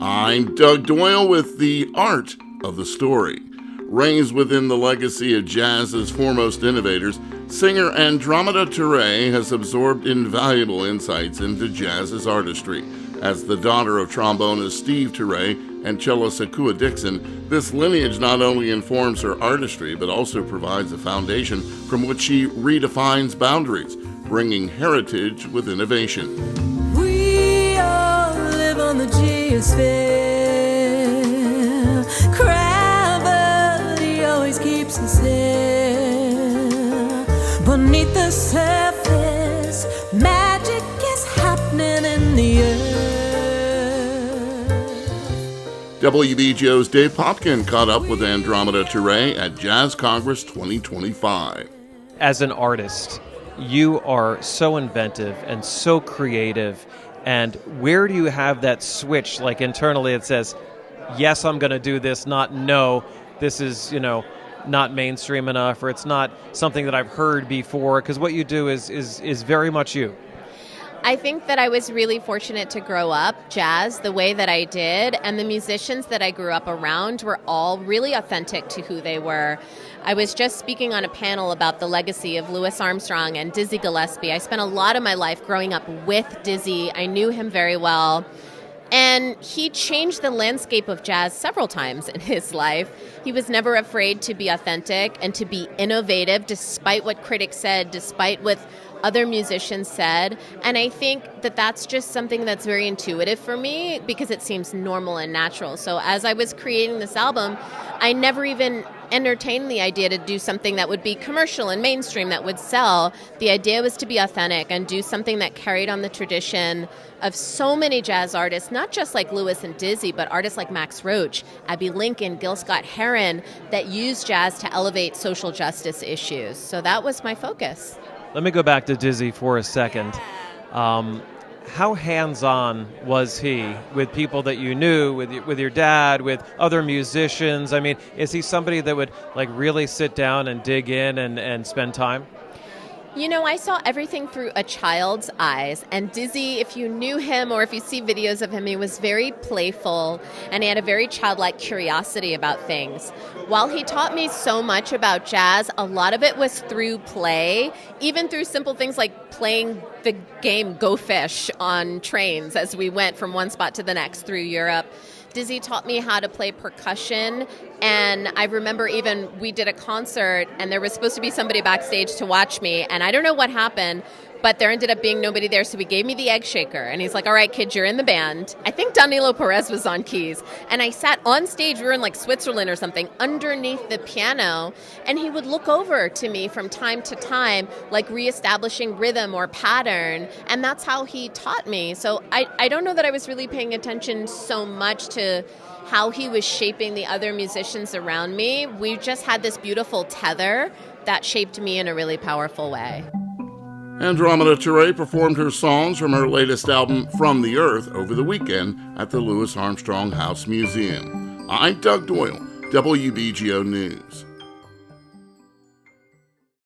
I'm Doug Doyle with The Art of the Story. Raised within the legacy of jazz's foremost innovators, singer Andromeda Turre has absorbed invaluable insights into jazz's artistry. As the daughter of trombonist Steve Turre and cellist Akua Dixon, this lineage not only informs her artistry but also provides a foundation from which she redefines boundaries, bringing heritage with innovation. We all live on the geosphere. Gravity always keeps us here. Beneath the surface, magic is happening in the earth. WBGO's Dave Popkin caught up with Andromeda Turre at Jazz Congress 2025. As an artist, you are so inventive and so creative. And where do you have that switch, like internally it says, yes, I'm going to do this, not no, this is, not mainstream enough, or it's not something that I've heard before, because what you do is very much you. I think that I was really fortunate to grow up jazz the way that I did, and the musicians that I grew up around were all really authentic to who they were. I was just speaking on a panel about the legacy of Louis Armstrong and Dizzy Gillespie. I spent a lot of my life growing up with Dizzy. I knew him very well. And he changed the landscape of jazz several times in his life. He was never afraid to be authentic and to be innovative, despite what critics said, despite what other musicians said. And I think that that's just something that's very intuitive for me because it seems normal and natural. So as I was creating this album, I never even entertained the idea to do something that would be commercial and mainstream that would sell. The idea was to be authentic and do something that carried on the tradition of so many jazz artists, not just like Louis and Dizzy, but artists like Max Roach, Abbey Lincoln, Gil Scott-Heron, that used jazz to elevate social justice issues. So that was my focus. Let me go back to Dizzy for a second. How hands-on was he with people that you knew, with your dad, with other musicians? I mean, is he somebody that would really sit down and dig in and spend time? I saw everything through a child's eyes, and Dizzy, if you knew him or if you see videos of him, he was very playful, and he had a very childlike curiosity about things. While he taught me so much about jazz, a lot of it was through play, even through simple things like playing the game Go Fish on trains as we went from one spot to the next through Europe. Dizzy taught me how to play percussion, and I remember even we did a concert, and there was supposed to be somebody backstage to watch me, and I don't know what happened, but there ended up being nobody there, so he gave me the egg shaker, and he's like, all right, kids, you're in the band. I think Danilo Perez was on keys, and I sat on stage, we were in Switzerland or something, underneath the piano, and he would look over to me from time to time, reestablishing rhythm or pattern, and that's how he taught me. So I don't know that I was really paying attention so much to how he was shaping the other musicians around me. We just had this beautiful tether that shaped me in a really powerful way. Andromeda Turre performed her songs from her latest album, From the Earth, over the weekend at the Louis Armstrong House Museum. I'm Doug Doyle, WBGO News.